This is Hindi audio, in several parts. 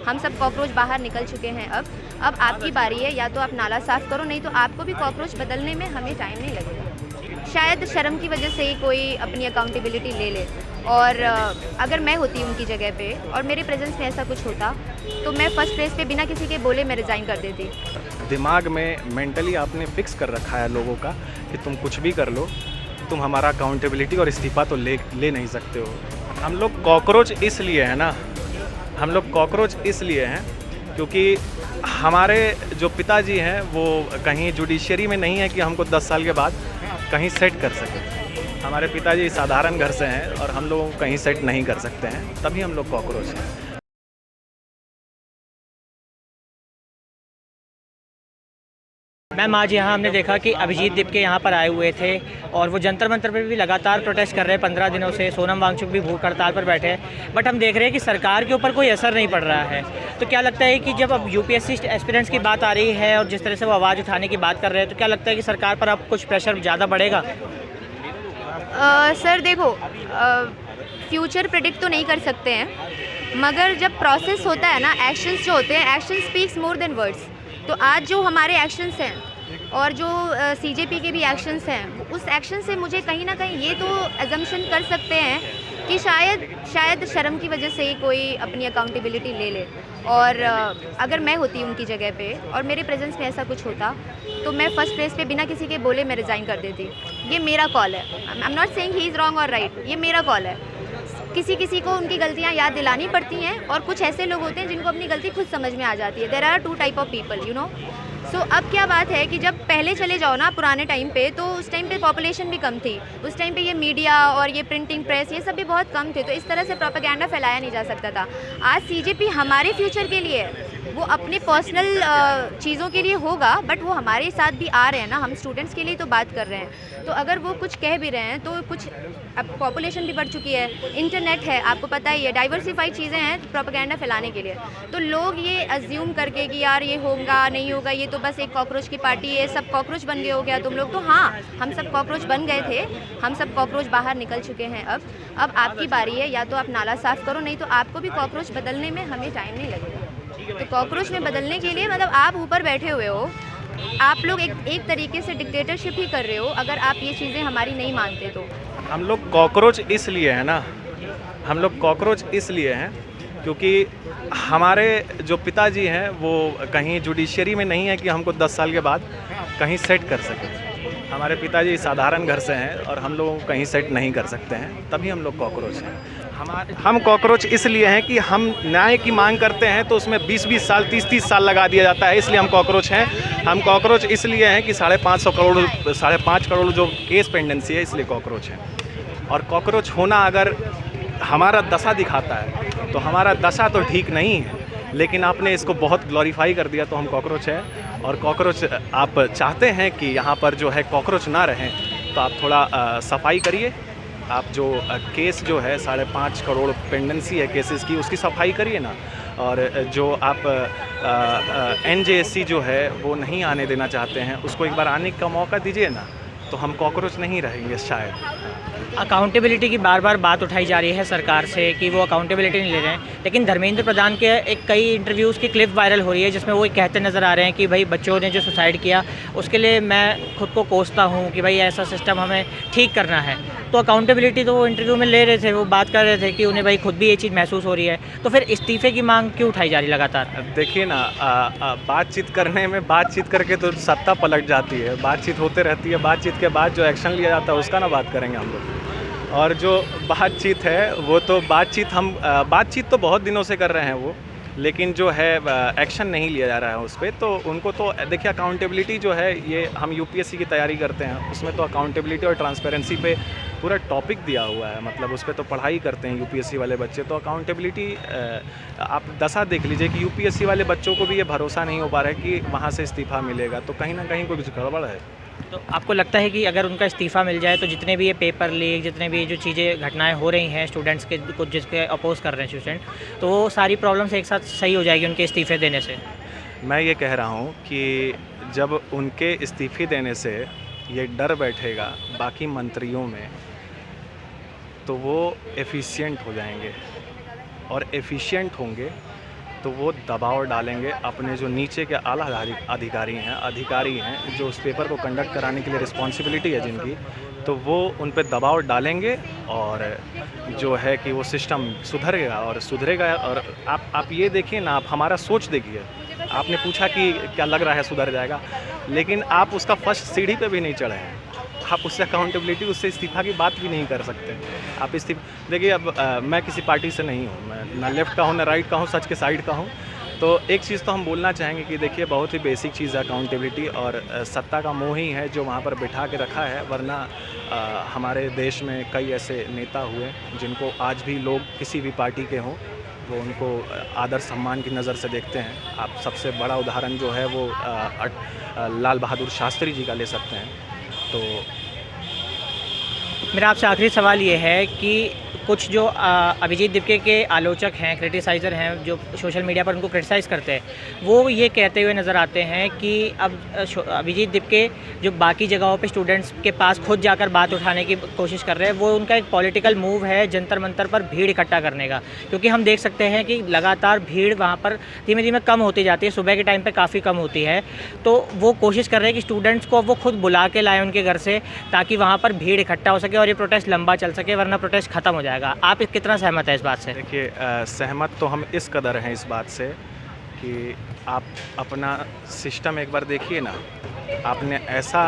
हम सब कॉकरोच बाहर निकल चुके हैं। अब आपकी बारी है, या तो आप नाला साफ़ करो, नहीं तो आपको भी कॉकरोच बदलने में हमें टाइम नहीं लगेगा। शायद शर्म की वजह से ही कोई अपनी अकाउंटेबिलिटी ले ले, और अगर मैं होती उनकी जगह पे और मेरे प्रेजेंस में ऐसा कुछ होता तो मैं फर्स्ट प्लेस पे बिना किसी के बोले मैं रिज़ाइन कर देती। दिमाग में मेंटली आपने फिक्स कर रखा है लोगों का कि तुम कुछ भी कर लो, तुम हमारा अकाउंटेबिलिटी और इस्तीफ़ा तो ले नहीं सकते हो। हम लोग कॉकरोच इसलिए हैं ना, हम लोग कॉकरोच इसलिए हैं क्योंकि हमारे जो पिताजी हैं वो कहीं जुडिशरी में नहीं है कि हमको 10 साल के बाद कहीं सेट कर सकें। हमारे पिताजी साधारण घर से हैं और हम लोगों को कहीं सेट नहीं कर सकते हैं, तभी हम लोग कॉकरोच हैं। मैम, आज यहाँ हमने देखा कि अभिजीत दीप के यहाँ पर आए हुए थे और वो जंतर मंतर पे भी लगातार प्रोटेस्ट कर रहे हैं 15 दिनों से। सोनम वांगचुक भी भूख हड़ताल पर बैठे हैं, बट हम देख रहे हैं कि सरकार के ऊपर कोई असर नहीं पड़ रहा है। तो क्या लगता है कि जब अब यूपीएससी एस्पिरेंट्स की बात आ रही है और जिस तरह से वो आवाज़ उठाने की बात कर रहे हैं, तो क्या लगता है कि सरकार पर अब कुछ प्रेशर ज़्यादा बढ़ेगा? सर देखो, फ्यूचर प्रेडिक्ट तो नहीं कर सकते हैं, मगर जब प्रोसेस होता है ना, एक्शंस जो होते हैं, action speaks more than words. तो आज जो हमारे एक्शंस हैं और जो सीजेपी के भी एक्शंस हैं, उस एक्शन से मुझे कहीं ना कहीं ये तो अजम्पशन कर सकते हैं कि शायद शर्म की वजह से ही कोई अपनी अकाउंटेबिलिटी ले ले, और अगर मैं होती उनकी जगह पे और मेरे प्रेजेंस में ऐसा कुछ होता तो मैं फर्स्ट प्लेस पे बिना किसी के बोले मैं रिज़ाइन कर देती। ये मेरा कॉल है। I am not saying he is wrong और राइट, ये मेरा कॉल है। किसी को उनकी गलतियाँ याद दिलानी पड़ती हैं, और कुछ ऐसे लोग होते हैं जिनको अपनी गलती खुद समझ में आ जाती है। There are 2 type of people, you know. So अब क्या बात है कि जब पहले चले जाओ ना पुराने टाइम पे, तो उस टाइम पे पॉपुलेशन भी कम थी, उस टाइम पे ये मीडिया और ये प्रिंटिंग प्रेस ये सब भी बहुत कम थे, तो इस तरह से प्रोपेगेंडा फैलाया नहीं जा सकता था। आज सीजेपी हमारे फ्यूचर के लिए, वो अपने पर्सनल चीज़ों के लिए होगा, बट वो हमारे साथ भी आ रहे हैं ना, हम स्टूडेंट्स के लिए तो बात कर रहे हैं। तो अगर वो कुछ कह भी रहे हैं तो कुछ, अब पॉपुलेशन भी बढ़ चुकी है, इंटरनेट है, आपको पता ही है, डाइवर्सिफाइड चीज़ें हैं प्रोपेगेंडा फैलाने के लिए। तो लोग ये अज्यूम करके कि यार ये होगा नहीं होगा, ये तो बस एक कॉकरोच की पार्टी है, सब कॉकरोच बन गए हो क्या तुम लोग। तो हाँ, हम सब कॉकरोच बन गए थे, हम सब कॉकरोच बाहर निकल चुके हैं। अब आपकी बारी है, या तो आप नाला साफ़ करो, नहीं तो आपको भी कॉकरोच बदलने में हमें टाइम नहीं लगेगा। तो कॉकरोच में बदलने के लिए मतलब आप ऊपर बैठे हुए हो, आप लोग एक तरीके से डिक्टेटरशिप ही कर रहे हो, अगर आप ये चीज़ें हमारी नहीं मानते तो। हम लोग कॉकरोच इसलिए हैं ना, हम लोग कॉकरोच इसलिए हैं क्योंकि हमारे जो पिताजी हैं वो कहीं जुडिशरी में नहीं है कि हमको 10 साल के बाद कहीं सेट कर सकें। हमारे पिताजी साधारण घर से हैं और हम लोगों को कहीं सेट नहीं कर सकते हैं, तभी हम लोग कॉकरोच हैं। हम कॉकरोच इसलिए हैं कि हम न्याय की मांग करते हैं तो उसमें 20-20 साल 30-30 साल लगा दिया जाता है, इसलिए हम कॉकरोच हैं। हम कॉकरोच इसलिए हैं कि 5.5 करोड़ जो केस पेंडेंसी है, इसलिए कॉकरोच हैं। और कॉकरोच होना अगर हमारा दशा दिखाता है तो हमारा दशा तो ठीक नहीं है, लेकिन आपने इसको बहुत ग्लोरीफाई कर दिया, तो हम कॉकरोच हैं। और कॉकरोच आप चाहते हैं कि यहाँ पर जो है कॉकरोच ना रहें, तो आप थोड़ा सफाई करिए। आप जो केस जो है 5.5 करोड़ पेंडेंसी है केसेस की, उसकी सफाई करिए ना। और जो आप NJSC जो है वो नहीं आने देना चाहते हैं, उसको एक बार आने का मौका दीजिए ना, तो हम कॉकरोच नहीं रहेंगे शायद। अकाउंटेबिलिटी की बार बार बात उठाई जा रही है सरकार से कि वो अकाउंटेबिलिटी नहीं ले रहे हैं, लेकिन धर्मेंद्र प्रधान के कई इंटरव्यूज़ की क्लिप वायरल हो रही है जिसमें वो कहते नज़र आ रहे हैं कि भाई बच्चों ने जो सुसाइड किया उसके लिए मैं खुद को कोसता हूँ कि भाई ऐसा सिस्टम हमें ठीक करना है। तो अकाउंटेबिलिटी तो वो इंटरव्यू में ले रहे थे, वो बात कर रहे थे कि उन्हें भाई खुद भी ये चीज़ महसूस हो रही है, तो फिर इस्तीफ़े की मांग क्यों उठाई जा रही लगातार? देखिए ना, बातचीत करने में बातचीत करके तो सत्ता पलट जाती है, बातचीत होते रहती है, बातचीत के बाद जो एक्शन लिया जाता है उसका ना बात करेंगे हम लोग। और जो बातचीत है वो तो बातचीत तो बहुत दिनों से कर रहे हैं वो, लेकिन जो है एक्शन नहीं लिया जा रहा है उस पर। तो उनको तो देखिए, अकाउंटेबिलिटी जो है, ये हम यूपीएससी की तैयारी करते हैं, उसमें तो अकाउंटेबिलिटी और ट्रांसपेरेंसी पे पूरा टॉपिक दिया हुआ है, मतलब उस पर तो पढ़ाई करते हैं यूपीएससी वाले बच्चे। तो अकाउंटेबिलिटी आप दशा देख लीजिए कि यूपीएससी वाले बच्चों को भी ये भरोसा नहीं हो पा रहा है कि वहाँ से इस्तीफ़ा मिलेगा, तो कहीं ना कहीं कुछ गड़बड़ है। तो आपको लगता है कि अगर उनका इस्तीफ़ा मिल जाए तो जितने भी ये पेपर लीक, जितने भी जो चीज़ें घटनाएं हो रही हैं स्टूडेंट्स के कुछ जिसके अपोज कर रहे हैं स्टूडेंट, तो वो सारी प्रॉब्लम्स एक साथ सही हो जाएगी उनके इस्तीफ़े देने से? मैं ये कह रहा हूँ कि जब उनके इस्तीफ़े देने से ये डर बैठेगा बाकी मंत्रियों में, तो वो एफिशिएंट हो जाएंगे, और एफिशिएंट होंगे तो वो दबाव डालेंगे अपने जो नीचे के आला अधिकारी हैं जो उस पेपर को कंडक्ट कराने के लिए रिस्पॉन्सिबिलिटी है जिनकी, तो वो उन पे दबाव डालेंगे और जो है कि वो सिस्टम सुधरेगा। और आप ये देखिए ना, आप हमारा सोच देखिए। आपने पूछा कि क्या लग रहा है सुधर जाएगा, लेकिन आप उसका फर्स्ट सीढ़ी पे भी नहीं चढ़े हैं। आप उससे अकाउंटेबिलिटी, उससे इस्तीफ़ा की बात भी नहीं कर सकते। आप इस्तीफ़ा देखिए, अब मैं किसी पार्टी से नहीं हूँ, मैं ना लेफ़्ट का हूँ ना राइट का हूँ, सच के साइड का हूँ। तो एक चीज़ तो हम बोलना चाहेंगे कि देखिए, बहुत ही बेसिक चीज़ है अकाउंटेबिलिटी, और सत्ता का मोह ही है जो वहाँ पर बिठा के रखा है। वरना हमारे देश में कई ऐसे नेता हुए जिनको आज भी लोग किसी भी पार्टी के हों वो उनको आदर सम्मान की नज़र से देखते हैं। आप सबसे बड़ा उदाहरण जो है वो लाल बहादुर शास्त्री जी का ले सकते हैं। तो मेरा आपसे आखिरी सवाल ये है कि कुछ जो अभिजीत दीपके के आलोचक हैं, क्रिटिसाइज़र हैं, जो सोशल मीडिया पर उनको क्रिटिसाइज़ करते हैं, वो ये कहते हुए नज़र आते हैं कि अब अभिजीत दीपके जो बाकी जगहों पे स्टूडेंट्स के पास खुद जाकर बात उठाने की कोशिश कर रहे हैं, वो उनका एक पॉलिटिकल मूव है जंतर मंतर पर भीड़ इकट्ठा करने का। क्योंकि हम देख सकते हैं कि लगातार भीड़ वहाँ पर धीमे धीमे कम होती जाती है, सुबह के टाइम पर काफ़ी कम होती है। तो वो कोशिश कर रहे हैं कि स्टूडेंट्स को वो खुद बुला के लाएँ उनके घर से, ताकि वहाँ पर भीड़ इकट्ठा हो सके और ये प्रोटेस्ट लंबा चल सके, वरना प्रोटेस्ट ख़त्म हो जाएगा। आप कितना सहमत है इस बात से? देखिए, सहमत तो हम इस कदर हैं इस बात से कि आप अपना सिस्टम एक बार देखिए ना। आपने ऐसा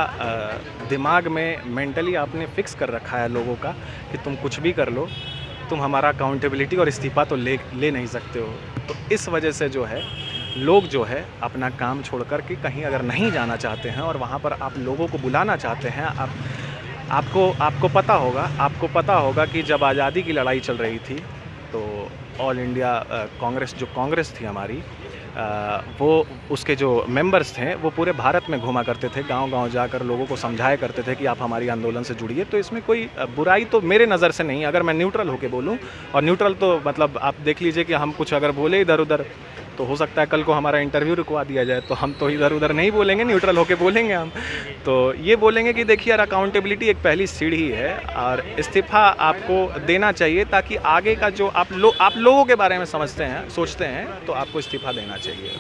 दिमाग में मेंटली आपने फिक्स कर रखा है लोगों का कि तुम कुछ भी कर लो, तुम हमारा अकाउंटेबिलिटी और इस्तीफ़ा तो ले नहीं सकते हो। तो इस वजह से जो है लोग जो है अपना काम छोड़ कर के कहीं अगर नहीं जाना चाहते हैं और वहाँ पर आप लोगों को बुलाना चाहते हैं। आपको पता होगा कि जब आज़ादी की लड़ाई चल रही थी तो ऑल इंडिया कांग्रेस थी हमारी, वो उसके जो मेंबर्स थे वो पूरे भारत में घूमा करते थे, गांव-गांव जाकर लोगों को समझाया करते थे कि आप हमारी आंदोलन से जुड़िए। तो इसमें कोई बुराई तो मेरे नज़र से नहीं, अगर मैं न्यूट्रल होके बोलूं। और न्यूट्रल तो मतलब आप देख लीजिए कि हम कुछ अगर बोले इधर उधर तो हो सकता है कल को हमारा इंटरव्यू रुकवा दिया जाए, तो हम तो इधर उधर नहीं बोलेंगे, न्यूट्रल होके बोलेंगे हम। तो ये बोलेंगे कि देखिए यार, अकाउंटेबिलिटी एक पहली सीढ़ी है और इस्तीफ़ा आपको देना चाहिए, ताकि आगे का जो आप लोगों के बारे में समझते हैं, सोचते हैं, तो आपको इस्तीफ़ा देना चाहिए।